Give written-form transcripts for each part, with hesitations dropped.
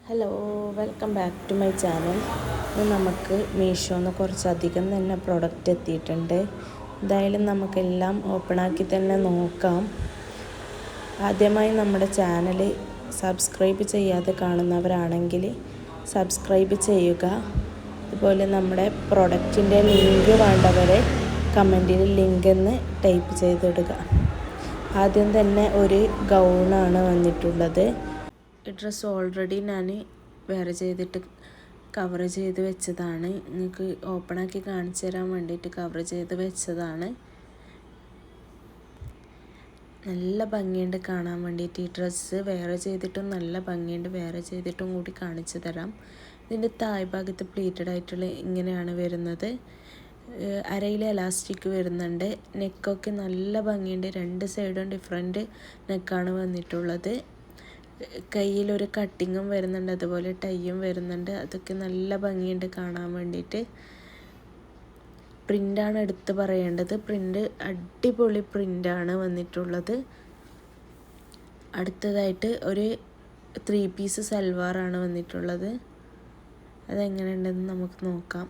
Hello, welcome back to my channel. ഇന്ന് നമുക്ക് മീഷോന്ന് കുറച്ചധികം തന്നെ പ്രൊഡക്റ്റ് എത്തിയിട്ടുണ്ട്. എന്തായാലും നമുക്കെല്ലാം ഓപ്പണാക്കി തന്നെ നോക്കാം. ആദ്യമായി നമ്മുടെ ചാനൽ സബ്സ്ക്രൈബ് ചെയ്യാതെ കാണുന്നവരാണെങ്കിൽ സബ്സ്ക്രൈബ് ചെയ്യുക. അതുപോലെ നമ്മുടെ പ്രൊഡക്റ്റിൻ്റെ ലിങ്ക് വേണ്ടവരെ കമൻറ്റിൽ ലിങ്ക് എന്ന് ടൈപ്പ് ചെയ്തിടുക. ആദ്യം തന്നെ ഒരു ഗൗണാണ് വന്നിട്ടുള്ളത്. ഈ ഡ്രസ്സ് ഓൾറെഡി ഞാൻ വെയർ ചെയ്തിട്ട് കവർ ചെയ്ത് വെച്ചതാണ്. നിങ്ങൾക്ക് ഓപ്പണാക്കി കാണിച്ചു തരാൻ വേണ്ടിയിട്ട് കവർ ചെയ്ത് വെച്ചതാണ്. നല്ല ഭംഗിയുണ്ട് കാണാൻ വേണ്ടിയിട്ട്. ഈ ഡ്രസ്സ് വെയർ ചെയ്തിട്ടും നല്ല ഭംഗിയുണ്ട്. വെയർ ചെയ്തിട്ടും കൂടി കാണിച്ചു തരാം. ഇതിൻ്റെ താഴ്ഭാഗത്ത് പ്ലീറ്റഡ് ആയിട്ടുള്ള ഇങ്ങനെയാണ് വരുന്നത്. അരയിൽ എലാസ്റ്റിക് വരുന്നുണ്ട്. നെക്കൊക്കെ നല്ല ഭംഗിയുണ്ട്. രണ്ട് സൈഡും ഡിഫറെൻറ്റ് നെക്കാണ് വന്നിട്ടുള്ളത്. കയ്യിലൊരു കട്ടിങ്ങും വരുന്നുണ്ട്, അതുപോലെ ടൈയും വരുന്നുണ്ട്. അതൊക്കെ നല്ല ഭംഗിയുണ്ട് കാണാൻ വേണ്ടിയിട്ട്. പ്രിൻ്റാണ് എടുത്ത് പറയേണ്ടത്. പ്രിൻ്റ് അടിപൊളി പ്രിൻ്റാണ് വന്നിട്ടുള്ളത്. അടുത്തതായിട്ട് ഒരു 3 പീസ് സൽവാറാണ് വന്നിട്ടുള്ളത്. അതെങ്ങനെയുണ്ടെന്ന് നമുക്ക് നോക്കാം.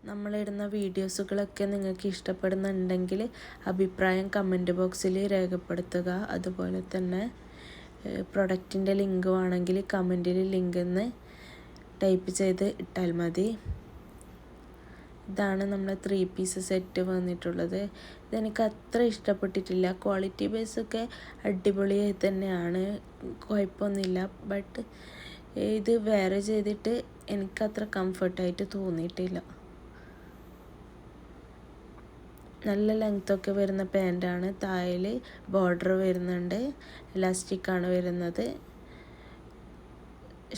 നമ്മളിടുന്ന വീഡിയോസുകളൊക്കെ നിങ്ങൾക്ക് ഇഷ്ടപ്പെടുന്നുണ്ടെങ്കിൽ അഭിപ്രായം കമൻറ്റ് ബോക്സിൽ രേഖപ്പെടുത്തുക. അതുപോലെ തന്നെ പ്രൊഡക്റ്റിൻ്റെ ലിങ്ക് ആണെങ്കിൽ കമൻറ്റിൽ ലിങ്ക് എന്ന് ടൈപ്പ് ചെയ്ത് ഇട്ടാൽ മതി. ഇതാണ് നമ്മുടെ 3 പീസ് സെറ്റ് വന്നിട്ടുള്ളത്. ഇതെനിക്ക് അത്ര ഇഷ്ടപ്പെട്ടിട്ടില്ല. ക്വാളിറ്റി ബേസൊക്കെ അടിപൊളിയായി തന്നെയാണ്, കുഴപ്പമൊന്നുമില്ല. ബട്ട് ഇത് വെയർ ചെയ്തിട്ട് എനിക്കത്ര കംഫർട്ടായിട്ട് തോന്നിയിട്ടില്ല. നല്ല ലെങ്ത്തൊക്കെ വരുന്ന പാൻറ്റാണ്. താഴയിൽ ബോർഡർ വരുന്നുണ്ട്. ഇലാസ്റ്റിക്കാണ് വരുന്നത്.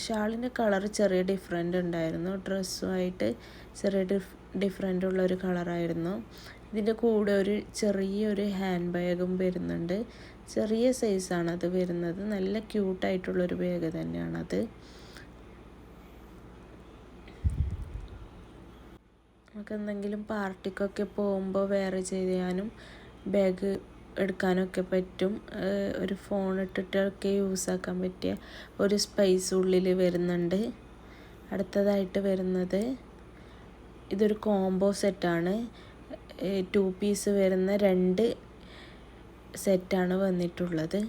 ഷാളിൻ്റെ കളർ ചെറിയ ഡിഫറെൻ്റ് ഉണ്ടായിരുന്നു. ഡ്രസ്സുമായിട്ട് ചെറിയ ഡിഫറെൻ്റ് ഉള്ളൊരു കളറായിരുന്നു. ഇതിൻ്റെ കൂടെ ഒരു ചെറിയൊരു ഹാൻഡ് ബാഗും വരുന്നുണ്ട്. ചെറിയ സൈസാണ് അത് വരുന്നത്. നല്ല ക്യൂട്ടായിട്ടുള്ളൊരു ബാഗ് തന്നെയാണത്. നമുക്ക് എന്തെങ്കിലും പാർട്ടിക്കൊക്കെ പോകുമ്പോൾ വെയർ ചെയ്യാനും ബാഗ് എടുക്കാനൊക്കെ പറ്റും. ഒരു ഫോൺ ഇട്ടിട്ടൊക്കെ യൂസാക്കാൻ പറ്റിയ ഒരു സ്പേസ് ഉള്ളിൽ വരുന്നുണ്ട്. അടുത്തതായിട്ട് വരുന്നത് ഇതൊരു കോംബോ സെറ്റാണ്. 2 പീസ് വരുന്ന 2 സെറ്റാണ് വന്നിട്ടുള്ളത്.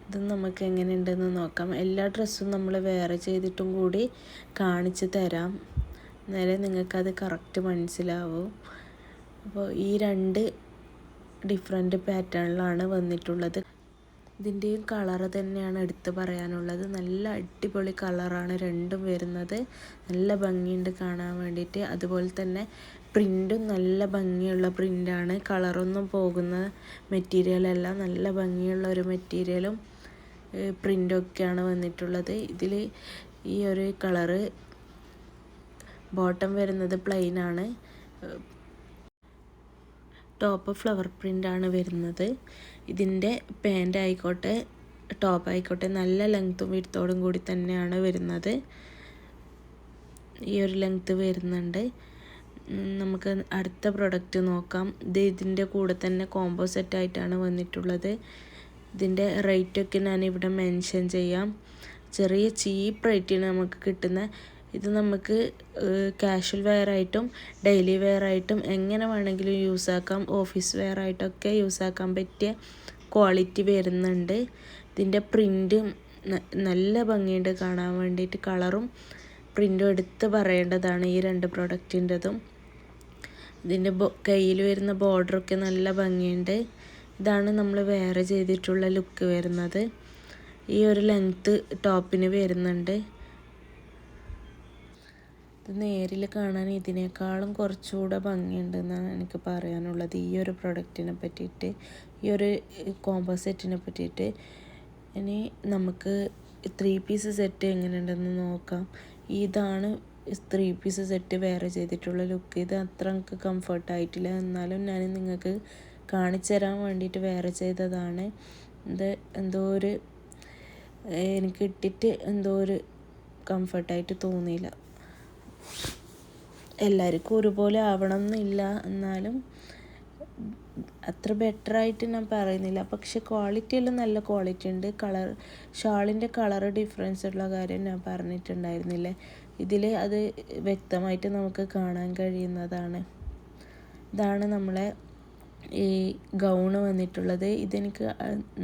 ഇത് നമുക്ക് എങ്ങനെയുണ്ടെന്ന് നോക്കാം. എല്ലാ ഡ്രസ്സും നമ്മൾ വെയർ ചെയ്തിട്ടും കൂടി കാണിച്ചു തരാം, എന്നാലേ നിങ്ങൾക്കത് കറക്റ്റ് മനസ്സിലാവും. അപ്പോൾ ഈ 2 ഡിഫറെൻറ്റ് പാറ്റേണിലാണ് വന്നിട്ടുള്ളത്. ഇതിൻ്റെയും കളറ് തന്നെയാണ് എടുത്ത് പറയാനുള്ളത്. നല്ല അടിപൊളി കളറാണ് രണ്ടും വരുന്നത്. നല്ല ഭംഗിയുണ്ട് കാണാൻ വേണ്ടിയിട്ട്. അതുപോലെ തന്നെ പ്രിൻറ്റും നല്ല ഭംഗിയുള്ള പ്രിൻ്റാണ്. കളറൊന്നും പോകുന്ന മെറ്റീരിയലല്ല. നല്ല ഭംഗിയുള്ള ഒരു മെറ്റീരിയലും പ്രിൻ്റൊക്കെയാണ് വന്നിട്ടുള്ളത്. ഇതിൽ ഈ ഒരു കളറ് ബോട്ടം വരുന്നത് പ്ലെയിൻ ആണ്. ടോപ്പ് ഫ്ലവർ പ്രിൻ്റാണ് വരുന്നത്. ഇതിൻ്റെ പാൻറ് ആയിക്കോട്ടെ ടോപ്പ് ആയിക്കോട്ടെ നല്ല ലെങ്ത്തും വിഡ്ത്തോടും കൂടി തന്നെയാണ് വരുന്നത്. ഈ ഒരു ലെങ്ത്ത് വരുന്നുണ്ട്. നമുക്ക് അടുത്ത പ്രൊഡക്റ്റ് നോക്കാം. ഇതിൻ്റെ കൂടെ തന്നെ കോംബോ സെറ്റായിട്ടാണ് വന്നിട്ടുള്ളത്. ഇതിൻ്റെ റേറ്റൊക്കെ ഞാനിവിടെ മെൻഷൻ ചെയ്യാം. ചെറിയ ചീപ്പ് റേറ്റിന് നമുക്ക് കിട്ടുന്ന ഇത് നമുക്ക് കാഷ്വൽ വെയർ ആയിട്ടും ഡെയിലി വെയർ ആയിട്ടും എങ്ങനെ വേണമെങ്കിലും യൂസാക്കാം. ഓഫീസ് വെയർ ആയിട്ടൊക്കെ യൂസാക്കാൻ പറ്റിയ ക്വാളിറ്റി വരുന്നുണ്ട്. ഇതിൻ്റെ പ്രിൻ്റ് നല്ല ഭംഗിയുണ്ട് കാണാൻ വേണ്ടിയിട്ട്. കളറും പ്രിൻ്റും എടുത്ത് പറയേണ്ടതാണ് ഈ 2 പ്രൊഡക്റ്റിൻ്റെതും. ഇതിൻ്റെ കയ്യിൽ വരുന്ന ബോർഡറൊക്കെ നല്ല ഭംഗിയുണ്ട്. ഇതാണ് നമ്മൾ വെയർ ചെയ്തിട്ടുള്ള ലുക്ക് വരുന്നത്. ഈ ഒരു ലെങ്ത്ത് ടോപ്പിന് വരുന്നുണ്ട്. ഇത് നേരിൽ കാണാൻ ഇതിനേക്കാളും കുറച്ചുകൂടെ ഭംഗിയുണ്ടെന്നാണ് എനിക്ക് പറയാനുള്ളത് ഈ ഒരു പ്രൊഡക്റ്റിനെ പറ്റിയിട്ട്, ഈ ഒരു കോംബോ സെറ്റിനെ പറ്റിയിട്ട്. ഇനി നമുക്ക് 3 പീസ് സെറ്റ് എങ്ങനെയുണ്ടെന്ന് നോക്കാം. ഇതാണ് 3 പീസ് സെറ്റ് വെയർ ചെയ്തിട്ടുള്ള ലുക്ക്. ഇത് അത്ര എനിക്ക് കംഫർട്ടായിട്ടില്ല, എന്നാലും ഞാൻ നിങ്ങൾക്ക് കാണിച്ചു തരാൻ വേണ്ടിയിട്ട് വെയർ ചെയ്തതാണ്. ഇത് എന്തോ ഒരു എനിക്ക് ഇട്ടിട്ട് എന്തോ ഒരു കംഫർട്ടായിട്ട് തോന്നിയില്ല. എല്ലാവർക്കും ഒരുപോലെ ആവണം എന്നില്ല, എന്നാലും അത്ര ബെറ്ററായിട്ട് ഞാൻ പറയുന്നില്ല, പക്ഷെ ക്വാളിറ്റി എല്ലാം നല്ല ക്വാളിറ്റി ഉണ്ട്. ഷാളിൻ്റെ കളർ ഡിഫറൻസ് ഉള്ള കാര്യം ഞാൻ പറഞ്ഞിട്ടുണ്ടായിരുന്നില്ലേ, ഇതിൽ അത് വ്യക്തമായിട്ട് നമുക്ക് കാണാൻ കഴിയുന്നതാണ്. ഇതാണ് നമ്മളെ ഈ ഗൗണ് വന്നിട്ടുള്ളത്. ഇതെനിക്ക്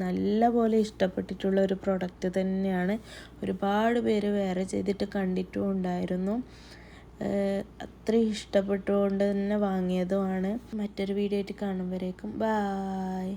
നല്ല പോലെ ഇഷ്ടപ്പെട്ടിട്ടുള്ള ഒരു പ്രൊഡക്റ്റ് തന്നെയാണ്. ഒരുപാട് പേര് വേറെ ചെയ്തിട്ട് കണ്ടിട്ടും ഉണ്ടായിരുന്നു. അത്രയും ഇഷ്ടപ്പെട്ടുകൊണ്ട് തന്നെ വാങ്ങിയതുമാണ്. മറ്റൊരു വീഡിയോ ആയിട്ട് കാണുമ്പോഴേക്കും ബായ്.